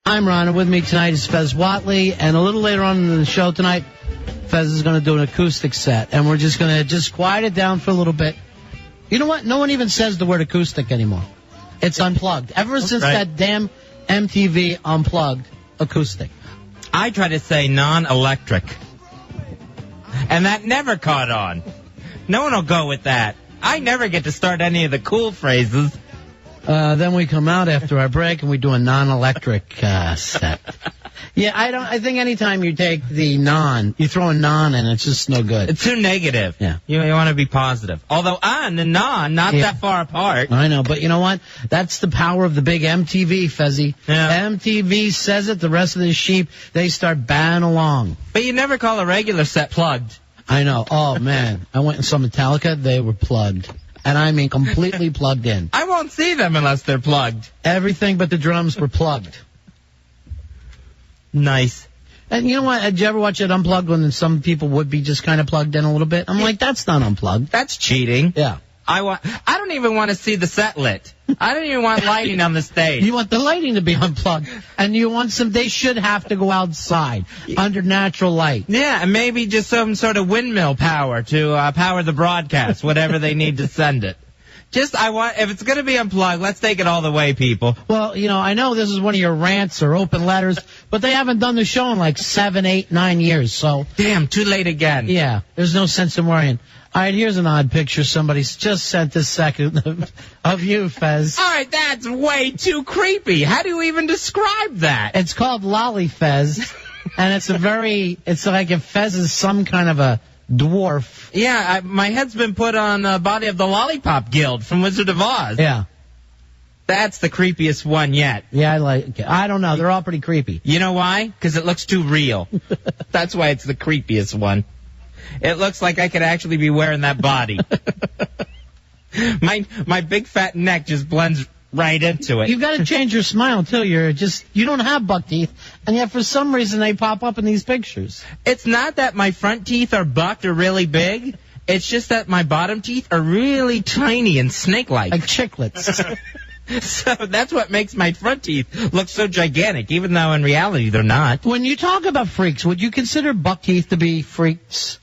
I'm Ron, and with me tonight is Fez Whatley, and a little later on in the show tonight, Fez is going to do an acoustic set, and we're just going to quiet it down for a little bit. You know what? No one even says the word acoustic anymore. It's unplugged. Ever since that damn MTV Unplugged acoustic. I try to say non-electric, and that never caught on. No one will go with that. I never get to start any of the cool phrases. Then we come out after our break and we do a non-electric set. Yeah, I think anytime you take the you throw a non in, it's just no good. It's too negative. Yeah. You want to be positive. Although and non, not that far apart. I know, but you know what? That's the power of the big MTV, Fezzy. Yeah. MTV says it, the rest of the sheep, they start bowing along. But you never call a regular set plugged. I know. Oh, man. I went and saw Metallica. They were plugged. And I mean completely plugged in. I won't see them unless they're plugged. Everything but the drums were plugged. Nice. And you know what? Did you ever watch it Unplugged when some people would be just kind of plugged in a little bit? I'm like, that's not unplugged. That's cheating. Yeah. I don't even want to see the set lit. I don't even want lighting on the stage. You want the lighting to be unplugged, and you want they should have to go outside under natural light. Yeah, and maybe just some sort of windmill power to power the broadcast, whatever they need to send it. If it's going to be unplugged, let's take it all the way, people. Well, I know this is one of your rants or open letters, but they haven't done the show in like 7, 8, 9 years, so. Damn, too late again. Yeah, there's no sense in worrying. All right, here's an odd picture somebody's just sent this second of you, Fez. All right, that's way too creepy. How do you even describe that? It's called Lolly Fez, and it's like if Fez is some kind of a dwarf. Yeah, my head's been put on the body of the Lollipop Guild from Wizard of Oz. Yeah. That's the creepiest one yet. Yeah, I don't know. They're all pretty creepy. You know why? Because it looks too real. That's why it's the creepiest one. It looks like I could actually be wearing that body. My big fat neck just blends right into it. You've got to change your smile, too. You don't have buck teeth, and yet for some reason they pop up in these pictures. It's not that my front teeth are bucked or really big. It's just that my bottom teeth are really tiny and snake-like. Like chiclets. So that's what makes my front teeth look so gigantic, even though in reality they're not. When you talk about freaks, would you consider buck teeth to be freaks?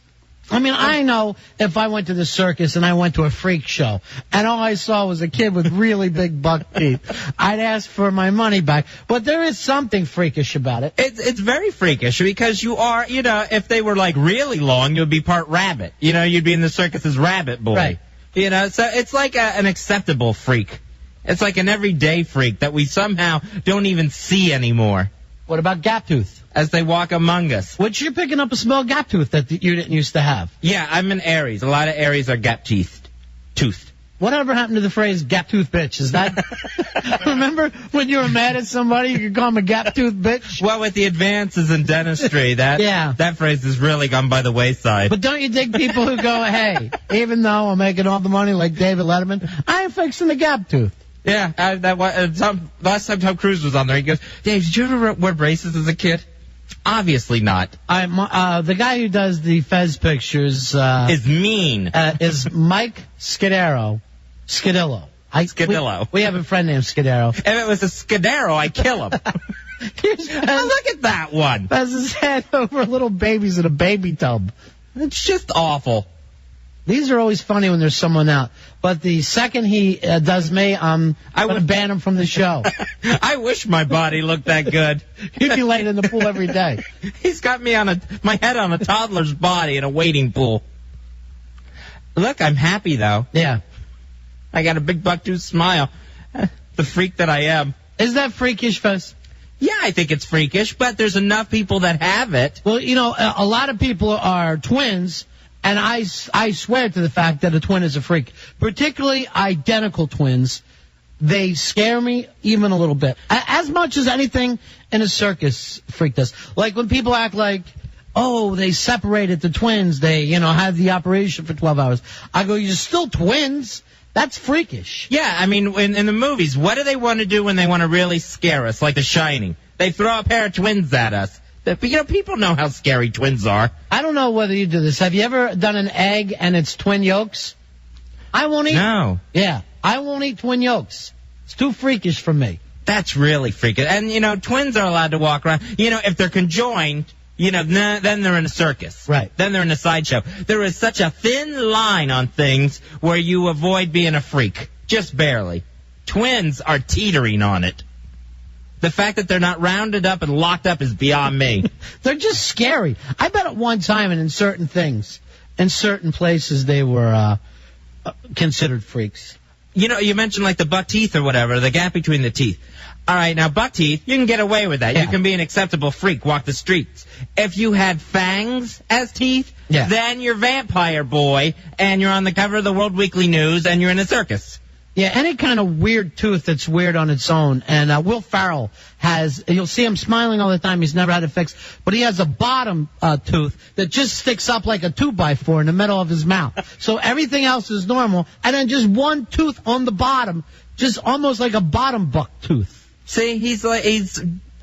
I mean, I know if I went to the circus and I went to a freak show and all I saw was a kid with really big buck teeth, I'd ask for my money back. But there is something freakish about it. It's very freakish because you are, if they were like really long, you'd be part rabbit. You'd be in the circus's rabbit boy. Right. So it's like an acceptable freak. It's like an everyday freak that we somehow don't even see anymore. What about gap tooth? As they walk among us. Which you're picking up a small gap tooth that you didn't used to have. Yeah, I'm an Aries. A lot of Aries are gap-toothed. Whatever happened to the phrase gap tooth bitch? Is that... Remember when you were mad at somebody, you could call them a gap tooth bitch? Well, with the advances in dentistry, that phrase has really gone by the wayside. But don't you dig people who go, hey, even though I'm making all the money like David Letterman, I ain't fixing the gap tooth. Yeah, last time Tom Cruise was on there, he goes, Dave, did you ever wear braces as a kid? Obviously not. The guy who does the Fez pictures is mean. Is Mike Scudero. Scudillo. Scudillo. We have a friend named Scudero. If it was a Scudero, I'd kill him. Look at that one. Fez's head over little babies in a baby tub. It's just awful. These are always funny when there's someone out. But the second he does me, I'm going to ban him from the show. I wish my body looked that good. You'd be laying in the pool every day. He's got me my head on a toddler's body in a wading pool. Look, I'm happy, though. Yeah. I got a big buck-tooth smile. The freak that I am. Is that freakish, Fez? Yeah, I think it's freakish, but there's enough people that have it. Well, a lot of people are twins. And I swear to the fact that a twin is a freak, particularly identical twins. They scare me even a little bit. As much as anything in a circus freaked us. Like when people act like, oh, they separated the twins. They, had the operation for 12 hours. I go, you're still twins. That's freakish. Yeah, I mean, in the movies, what do they want to do when they want to really scare us, like The Shining? They throw a pair of twins at us. But, people know how scary twins are. I don't know whether you do this. Have you ever done an egg and it's twin yolks? I won't eat. No. Yeah, I won't eat twin yolks. It's too freakish for me. That's really freaking. And, you know, twins are allowed to walk around. You know, if they're conjoined, you know, then they're in a circus. Right. Then they're in a sideshow. There is such a thin line on things where you avoid being a freak. Just barely. Twins are teetering on it. The fact that they're not rounded up and locked up is beyond me. They're just scary. I bet at one time and in certain things, in certain places, they were considered freaks. You know, you mentioned like the buck teeth or whatever, the gap between the teeth. All right, now buck teeth, you can get away with that. Yeah. You can be an acceptable freak, walk the streets. If you had fangs as teeth, then you're vampire boy, and you're on the cover of the World Weekly News, and you're in a circus. Yeah, any kind of weird tooth that's weird on its own. And Will Ferrell has, you'll see him smiling all the time. He's never had it fixed. But he has a bottom tooth that just sticks up like a 2x4 in the middle of his mouth. So everything else is normal. And then just one tooth on the bottom, just almost like a bottom buck tooth. See,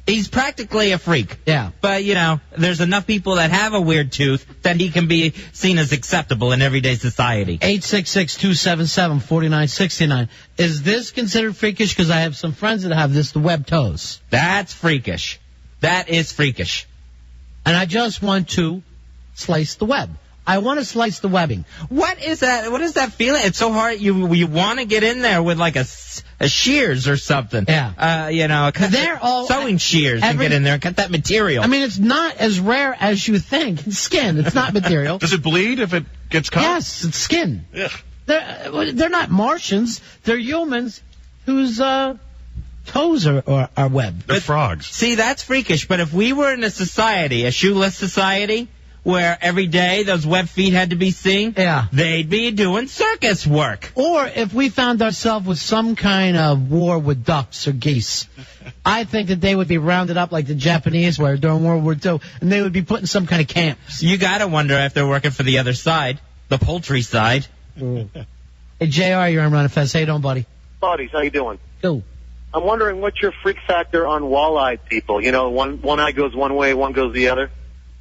he's practically a freak. Yeah. But, you know, there's enough people that have a weird tooth that he can be seen as acceptable in everyday society. 866-277-4969. Is this considered freakish? Because I have some friends that have this, the web toes. That's freakish. That is freakish. And I just want to slice the web. I want to slice the webbing. What is that? What is that feeling? It's so hard. You want to get in there with like a shears or something. Yeah. You know, they're all sewing shears and get in there and cut that material. I mean, it's not as rare as you think. It's skin. It's not material. Does it bleed if it gets cut? Yes, it's skin. Yeah. They're not Martians. They're humans whose toes are webbed. They're frogs. See, that's freakish. But if we were in a society, a shoeless society, where every day those web feet had to be seen, they'd be doing circus work. Or if we found ourselves with some kind of war with ducks or geese, I think that they would be rounded up like the Japanese were during World War II, and they would be put in some kind of camps. You gotta wonder if they're working for the other side, the poultry side. Hey, JR, you're on Run Fest. How you doing, buddy? Buddies, how you doing? Cool. I'm wondering what's your freak factor on wall-eyed people? You know, one eye goes one way, one goes the other.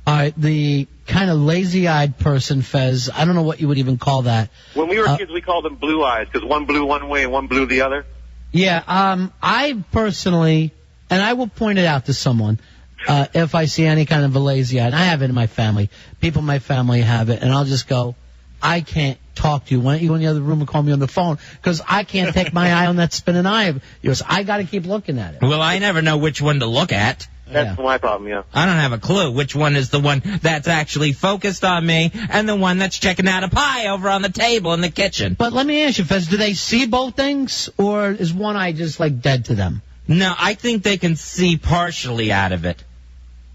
All right, the kind of lazy-eyed person, Fez, I don't know what you would even call that. When we were kids, we called them blue eyes because one blew one way and one blew the other. Yeah, I personally, and I will point it out to someone, if I see any kind of a lazy-eyed, and I have it in my family. People in my family have it, and I'll just go, I can't talk to you. Why don't you go in the other room and call me on the phone? Because I can't take my eye on that spinning eye of yours. I got to keep looking at it. Well, I never know which one to look at. That's my problem, yeah. I don't have a clue which one is the one that's actually focused on me and the one that's checking out a pie over on the table in the kitchen. But let me ask you, Fez, do they see both things, or is one eye just, like, dead to them? No, I think they can see partially out of it.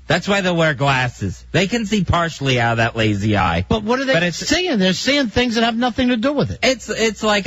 That's why they wear glasses. They can see partially out of that lazy eye. But what are they seeing? They're seeing things that have nothing to do with it. It's like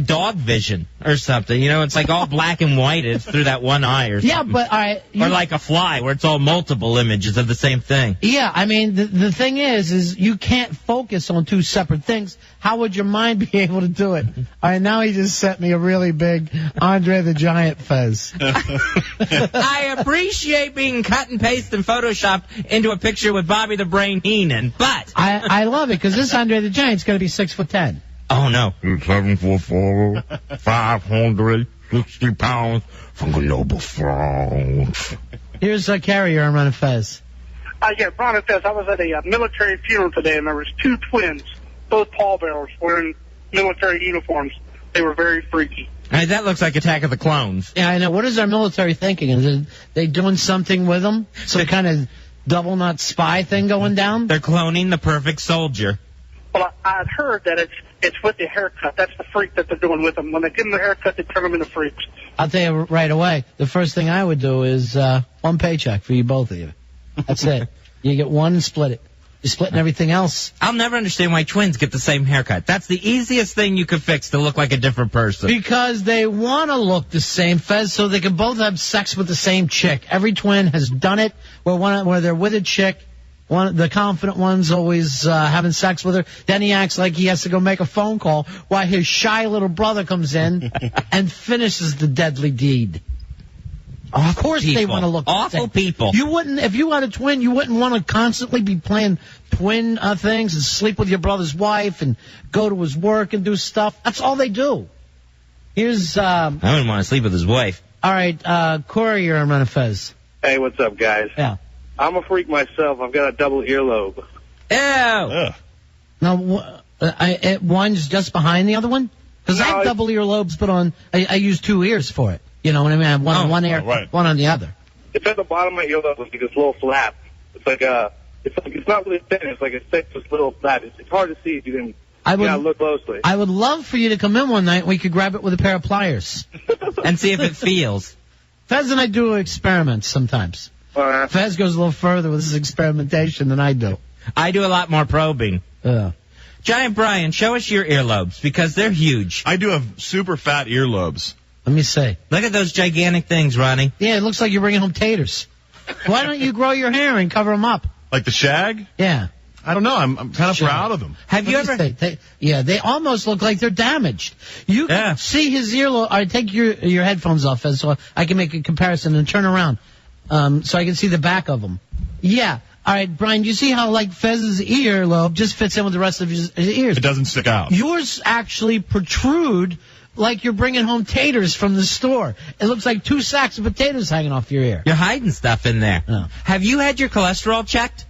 dog vision or something. You know, it's like all black and white. It's through that one eye or something. Yeah, but all right. Or like a fly where it's all multiple images of the same thing. Yeah, I mean, the thing is you can't focus on two separate things. How would your mind be able to do it? All right, now he just sent me a really big Andre the Giant Fez. I appreciate being cut and pasted and photoshopped into a picture with Bobby the Brain Heenan, but I love it because this Andre the Giant's going to be 6'10". Oh no, 7'4", 560 pounds from Global France. Here's a carrier I'm running Fez. Yeah, Ron Fez. I was at a military funeral today, and there was two twins, both pallbearers, wearing military uniforms. They were very freaky. Hey, that looks like Attack of the Clones. Yeah, I know. What is our military thinking? Is they doing something with them? Some kind of double nut spy thing going down? They're cloning the perfect soldier. Well, I'd heard that it's with the haircut. That's the freak that they're doing with them. When they give them the haircut, they turn them into freaks. I'll tell you right away, the first thing I would do is one paycheck for you both of you. That's it. You get one and split it. You're splitting everything else. I'll never understand why twins get the same haircut. That's the easiest thing you could fix to look like a different person. Because they want to look the same, Fez, so they can both have sex with the same chick. Every twin has done it where they're with a chick. The confident one's always having sex with her. Then he acts like he has to go make a phone call while his shy little brother comes in and finishes the deadly deed. Of course they want to look awful people. You wouldn't, if you had a twin, you wouldn't want to constantly be playing twin things and sleep with your brother's wife and go to his work and do stuff. That's all they do. Here's I wouldn't want to sleep with his wife. All right, Corey, you're on Run of Fez. Hey, what's up, guys? Yeah. I'm a freak myself. I've got a double earlobe. Ew. Ugh. Now, one's just behind the other one? Because I No, have double earlobes, but I use 2 ears for it. You know what I mean? I have one on one ear, right. one on the other. It's at the bottom of my earlobe, like this little flap. It's like it's not really thin. It's like a thick, just little flap. It's hard to see if you didn't. I You gotta look closely. I would love for you to come in one night and we could grab it with a pair of pliers. And see if it feels. Fez and I do experiments sometimes. Fez goes a little further with his experimentation than I do. I do a lot more probing. Giant Brian, show us your earlobes, because they're huge. I do have super fat earlobes. Let me see. Look at those gigantic things, Ronnie. Yeah, it looks like you're bringing home taters. Why don't you grow your hair and cover them up? Like the shag? Yeah. I don't know. I'm kind of proud of them. Have you ever... They almost look like they're damaged. You can see his earlobe. All right, take your headphones off, Fez, so I can make a comparison and turn around, so I can see the back of them. Yeah. All right, Brian, you see how, like, Fez's earlobe just fits in with the rest of his ears? It doesn't stick out. Yours actually protrude like you're bringing home taters from the store. It looks like 2 sacks of potatoes hanging off your ear. You're hiding stuff in there. Oh. Have you had your cholesterol checked?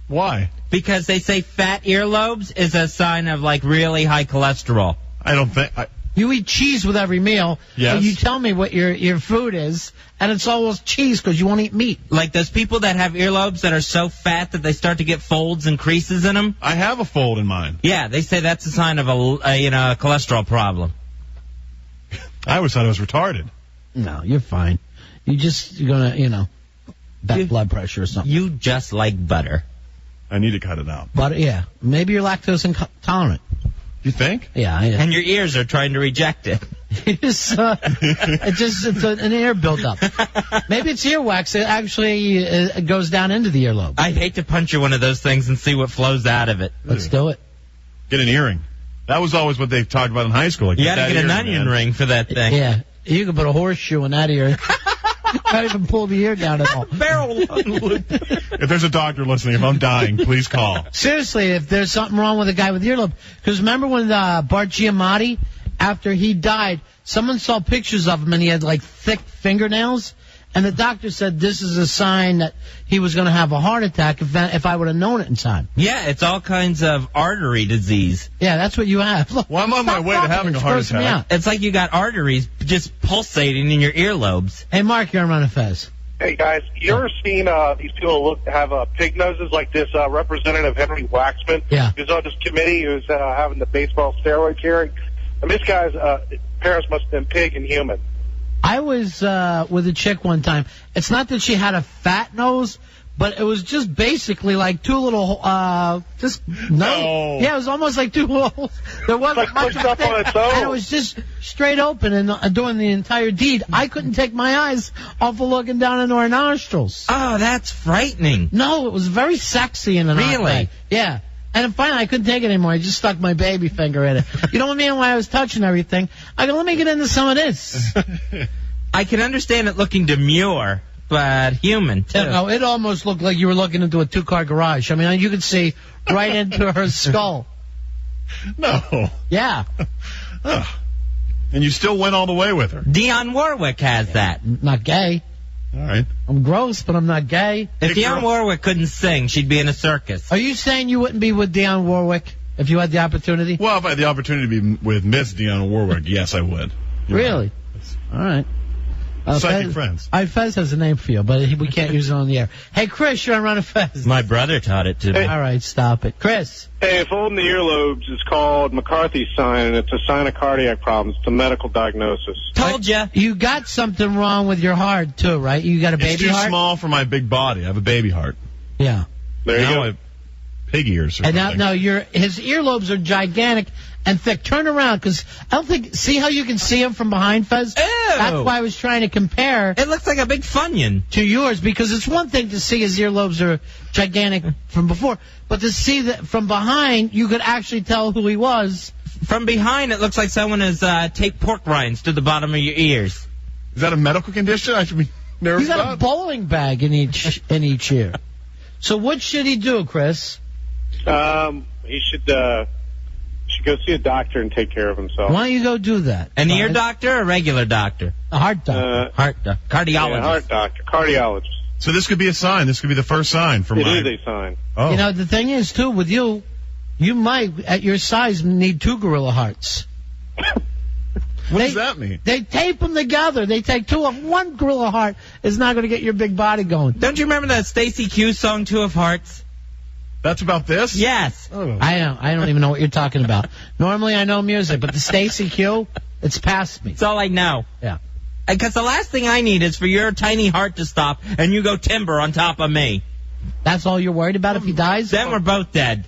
Why? Because they say fat earlobes is a sign of, like, really high cholesterol. I don't think... You eat cheese with every meal. Yes. And you tell me what your food is, and it's always cheese because you won't eat meat. Like those people that have earlobes that are so fat that they start to get folds and creases in them. I have a fold in mine. Yeah, they say that's a sign of a cholesterol problem. I always thought I was retarded. No, you're fine. You're gonna, bad blood pressure or something. You just like butter. I need to cut it out. But yeah, maybe you're lactose intolerant. You think? Yeah. And your ears are trying to reject it. It's an air buildup. Maybe it's earwax. It actually goes down into the earlobe. I'd hate to puncture one of those things and see what flows out of it. Let's do it. Get an earring. That was always what they talked about in high school. Like, You gotta get an onion ring for that thing. Yeah. You can put a horseshoe in that ear. Not even pull the ear down at all. Barrel. If there's a doctor listening, if I'm dying, please call. Seriously, if there's something wrong with a guy with earlobe. Because remember when Bart Giamatti, after he died, someone saw pictures of him and he had like thick fingernails. And the doctor said this is a sign that he was going to have a heart attack if I would have known it in time. Yeah, it's all kinds of artery disease. Yeah, that's what you have. Look, Well, I'm on my way to having a heart grossing me attack. out. It's like you got arteries just pulsating in your earlobes. Hey, Mark, you're on Run of Fez. Hey guys, you ever seen these people have pig noses like this Representative Henry Waxman? Yeah. He was on this committee who's having the baseball steroid hearing. And this guy's parents must have been pig and human. I was with a chick one time. It's not that she had a fat nose, but it was just basically like 2 little, just No. Yeah, it was almost like 2 holes. There wasn't Like much pushed up on its own. and it was just straight open and doing the entire deed. I couldn't take my eyes off of looking down into her nostrils. Oh, that's frightening. No, it was very sexy in an odd Really? way. Yeah. And then finally, I couldn't take it anymore. I just stuck my baby finger in it. You know what I mean? When I was touching everything, I go, let me get into some of this. I can understand it looking demure, but human, too. No, it almost looked like you were looking into a 2-car garage. I mean, you could see right into her skull. No. Yeah. Ugh. And you still went all the way with her. Dionne Warwick has that. Not gay. All right. I'm gross, but I'm not gay. If Hey, Dionne girl. Warwick couldn't sing, she'd be in a circus. Are you saying you wouldn't be with Dionne Warwick if you had the opportunity? Well, if I had the opportunity to be with Miss Dionne Warwick, yes, I would. You're Really? All right. Psychic Fez, friends. Fez has a name for you, but we can't use it on the air. Hey, Chris, you're on Run of Fez. My brother taught it to me. All right, stop it. Chris. Hey, folding the earlobes is called McCarthy's sign, and it's a sign of cardiac problems. It's a medical diagnosis. Told ya. You got something wrong with your heart, too, right? You got a It's baby too heart? small for my big body. I have a baby heart. Yeah. There you Now go. I have pig ears or And something. now his earlobes are gigantic and thick. Turn around, because I don't think, see how you can see him from behind, Fez? Ew. That's why I was trying to compare It looks like a big Funyun. to yours, because it's one thing to see his earlobes are gigantic from before, but to see that from behind, you could actually tell who he was. From behind, it looks like someone has taped pork rinds to the bottom of your ears. Is that a medical condition I should be nervous He's got a about? bowling bag in each ear. So what should he do, Chris? He should should go see a doctor and take care of himself. Why don't you go do that? An ear doctor or a regular doctor? A heart doctor. Cardiologist. Yeah, heart doctor, cardiologist. So this could be a sign. This could be the first sign from It is a sign. Oh. You know, the thing is, too, with you might, at your size, need 2 gorilla hearts. What does that mean? They tape them together. They take 2 of 1 gorilla heart is not going to get your big body going. Don't you remember that Stacy Q song, 2 of Hearts? That's about this? Yes. Oh. I don't even know what you're talking about. Normally I know music, but the Stacy Q, it's past me. That's all I know. Yeah. Because the last thing I need is for your tiny heart to stop and you go timber on top of me. That's all you're worried about if he dies? Then we're both dead.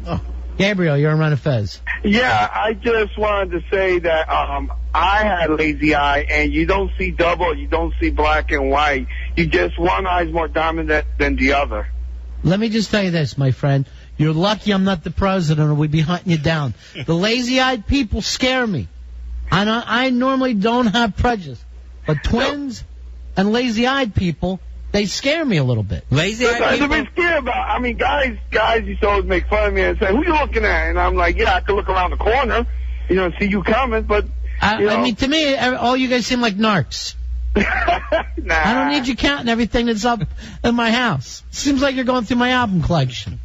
Oh. Gabriel, you're on Run of Fez. Yeah, I just wanted to say that I had lazy eye, and you don't see double, you don't see black and white. You just one eye's more dominant than the other. Let me just tell you this, my friend. You're lucky I'm not the president or we'd be hunting you down. The lazy-eyed people scare me. I normally don't have prejudice. But twins and lazy-eyed people, they scare me a little bit. Lazy-eyed people? I've been scared about. I mean, guys used to always make fun of me and say, "Who you looking at?" And I'm like, "Yeah, I could look around the corner, and see you coming." But I mean, to me, all you guys seem like narcs. nah. I don't need you counting everything that's up in my house. Seems like you're going through my album collection.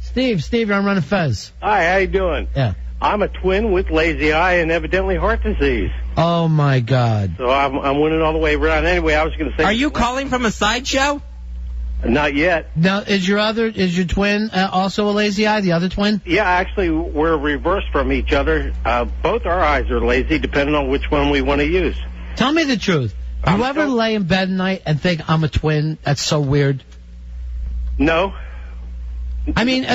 Steve, you're on Run of Fez. Hi, how you doing? Yeah. I'm a twin with lazy eye and evidently heart disease. Oh my God. So I'm winning all the way around. Anyway, I was going to say. Are you calling from a sideshow? Not yet. Now, is your twin also a lazy eye? The other twin? Yeah, actually, we're reversed from each other. Both our eyes are lazy, depending on which one we want to use. Tell me the truth. Do you ever lay in bed at night and think I'm a twin? That's so weird. No. I mean,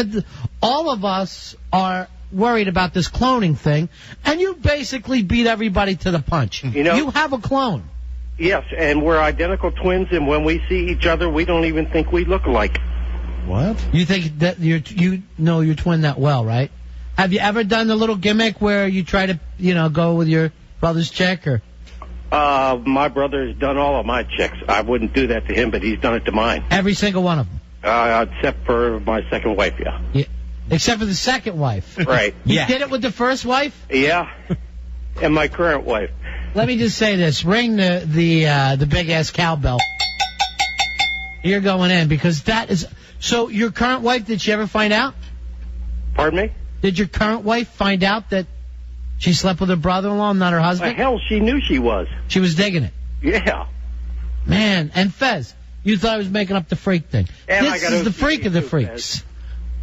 all of us are worried about this cloning thing, and you basically beat everybody to the punch. You have a clone. Yes, and we're identical twins, and when we see each other, we don't even think we look alike. What? You think that you know your twin that well, right? Have you ever done the little gimmick where you try to, go with your brother's chick, or? My brother has done all of my chicks. I wouldn't do that to him, but he's done it to mine. Every single one of them? Except for my second wife, yeah. Except for the second wife. Right. You did it with the first wife? Yeah. And my current wife. Let me just say this. Ring the big-ass cowbell. You're going in, because that is... So, your current wife, did she ever find out? Pardon me? Did your current wife find out that she slept with her brother-in-law and not her husband? Hell, she knew she was. She was digging it. Yeah. Man, and Fez, you thought I was making up the freak thing. And this is the freak of the freaks.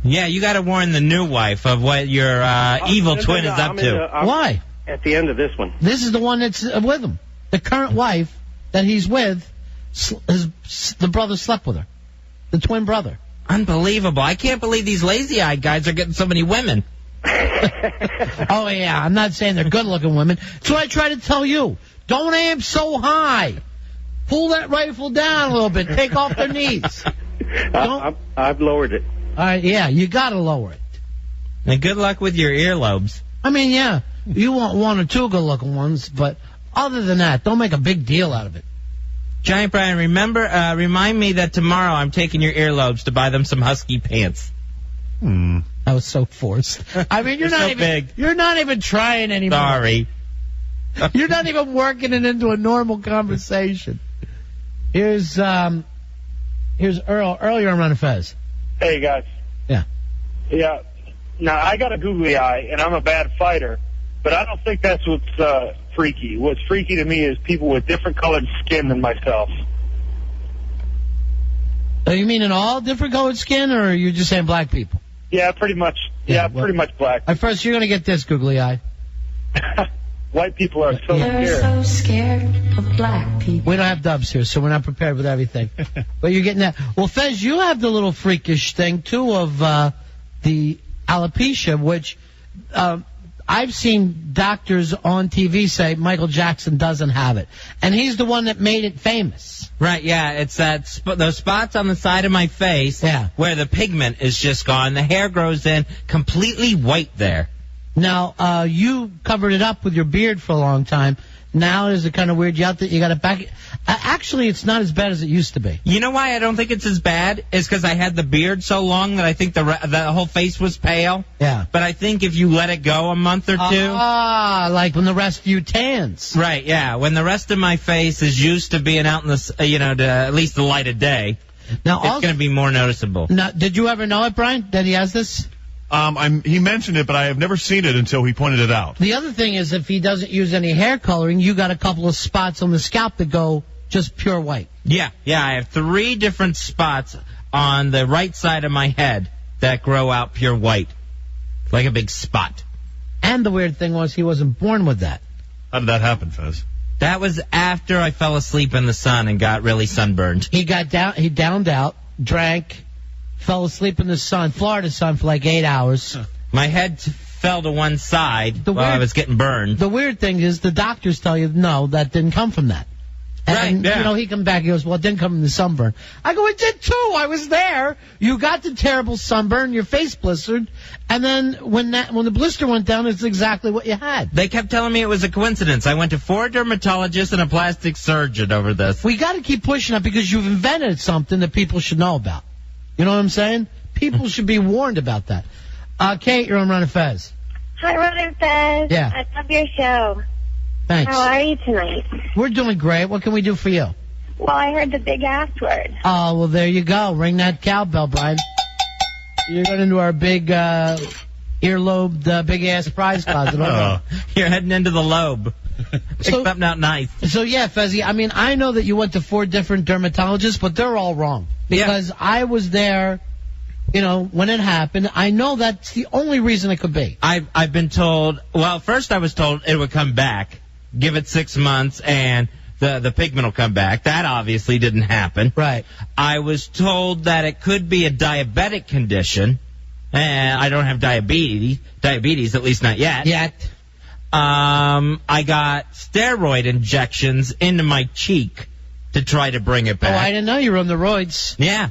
Yeah, you got to warn the new wife of what your evil twin is up to. Why? At the end of this one. This is the one that's with him. The current wife that he's with, the brother slept with her. The twin brother. Unbelievable. I can't believe these lazy-eyed guys are getting so many women. Oh, yeah, I'm not saying they're good-looking women. That's what I try to tell you. Don't aim so high. Pull that rifle down a little bit. Take off their knees. I've lowered it. All right, yeah, you got to lower it. And good luck with your earlobes. I mean, yeah, you want 1 or 2 good-looking ones, but other than that, don't make a big deal out of it. Giant Brian, remind me that tomorrow I'm taking your earlobes to buy them some husky pants. That was so forced. I mean, you're not so even big. You're not even trying anymore. Sorry. You're not even working it into a normal conversation. Here's Earl. Earl, you're on Run of Fez. Hey, guys. Yeah. Yeah. Now, I got a googly eye, and I'm a bad fighter, but I don't think that's what's freaky. What's freaky to me is people with different colored skin than myself. You mean in all different colored skin, or you're just saying black people? Yeah, pretty much. Yeah, well, pretty much black. At first, you're going to get this googly eye. White people are so They're scared. so scared of black people. We don't have dubs here, so we're not prepared with everything. But you're getting that. Well, Fez, you have the little freakish thing, too, of the alopecia, which I've seen doctors on TV say Michael Jackson doesn't have it. And he's the one that made it famous. Right, yeah, it's those spots on the side of my face where the pigment is just gone. The hair grows in completely white there. Now, you covered it up with your beard for a long time. Now does it kind of weird you out that you got it back? Actually, it's not as bad as it used to be. You know why I don't think it's as bad? Is because I had the beard so long that I think the whole face was pale. Yeah. But I think if you let it go a month or two. Like when the rest of you tans. Right, yeah. When the rest of my face is used to being out in the, to at least the light of day, now, it's going to be more noticeable. Now, did you ever know it, Brian, that he has this? He mentioned it, but I have never seen it until he pointed it out. The other thing is if he doesn't use any hair coloring, you got a couple of spots on the scalp that go just pure white. Yeah, I have 3 different spots on the right side of my head that grow out pure white, like a big spot. And the weird thing was he wasn't born with that. How did that happen, Fez? That was after I fell asleep in the sun and got really sunburned. He downed out, drank, fell asleep in the sun, Florida sun, for like 8 hours. My head fell to one side while I was getting burned. The weird thing is the doctors tell you, no, that didn't come from that. And, right, yeah. He come back, he goes, well, it didn't come from the sunburn. I go, it did too, I was there. You got the terrible sunburn, your face blistered, and then when the blister went down, it's exactly what you had. They kept telling me it was a coincidence. I went to 4 dermatologists and a plastic surgeon over this. We got to keep pushing it because you've invented something that people should know about. You know what I'm saying? People should be warned about that. Kate, you're on Ron and Fez. Hi, Ron and Fez. Yeah. I love your show. Thanks. How are you tonight? We're doing great. What can we do for you? Well, I heard the big ass word. Oh, well, there you go. Ring that cowbell, Brian. You're going into our big earlobe, big-ass prize closet. You're heading into the lobe. Pick something out nice. So, yeah, Fezzy, I mean, I know that you went to 4 different dermatologists, but they're all wrong. Because I was there, when it happened. I know that's the only reason it could be. I've been told, well, first I was told it would come back. Give it 6 months and the pigment will come back. That obviously didn't happen. Right. I was told that it could be a diabetic condition. And I don't have diabetes, at least not yet. I got steroid injections into my cheek to try to bring it back. Oh, I didn't know you were on the roids. Yeah.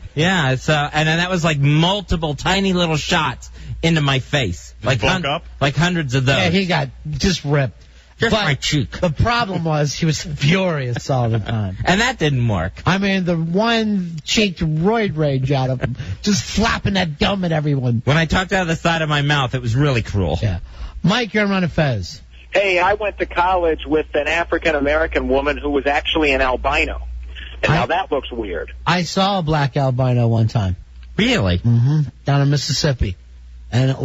It's, and then that was like multiple tiny little shots into my face. Like hundreds of those. Yeah, he got just ripped. Just my cheek. The problem was he was furious all the time. And that didn't work. I mean, the one cheeked roid rage out of him, just flapping that gum at everyone. When I talked out of the side of my mouth, it was really cruel. Yeah. Mike, you're on Ron and Fez. Hey, I went to college with an African-American woman who was actually an albino. And now that looks weird. I saw a black albino one time. Really? Mm-hmm. Down in Mississippi. And it,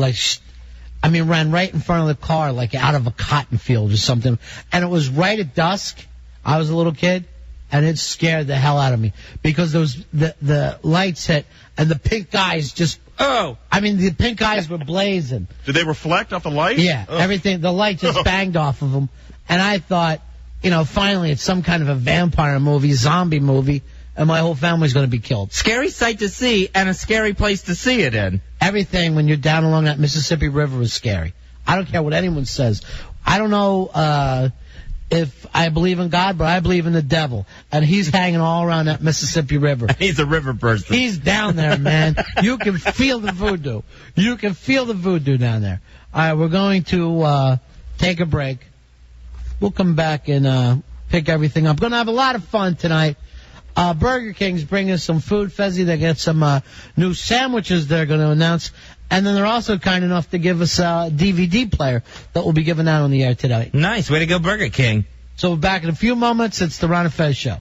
ran right in front of the car, like out of a cotton field or something. And it was right at dusk. I was a little kid, and it scared the hell out of me because the lights hit and the pink eyes just. Oh! The pink eyes were blazing. Did they reflect off the light? Yeah, everything. The light just banged off of them, and I thought, finally it's some kind of a vampire movie, zombie movie, and my whole family's going to be killed. Scary sight to see and a scary place to see it in. Everything when you're down along that Mississippi River is scary. I don't care what anyone says. I don't know if I believe in God, but I believe in the devil. And he's hanging all around that Mississippi River. He's a river person. He's down there, man. You can feel the voodoo. You can feel the voodoo down there. All right, we're going to take a break. We'll come back and pick everything up. Going to have a lot of fun tonight. Burger King's bringing some food, Fezzy. They got some new sandwiches they're going to announce. And then they're also kind enough to give us a DVD player that will be given out on the air today. Nice. Way to go, Burger King. So we're back in a few moments. It's the Ron and Fez Show.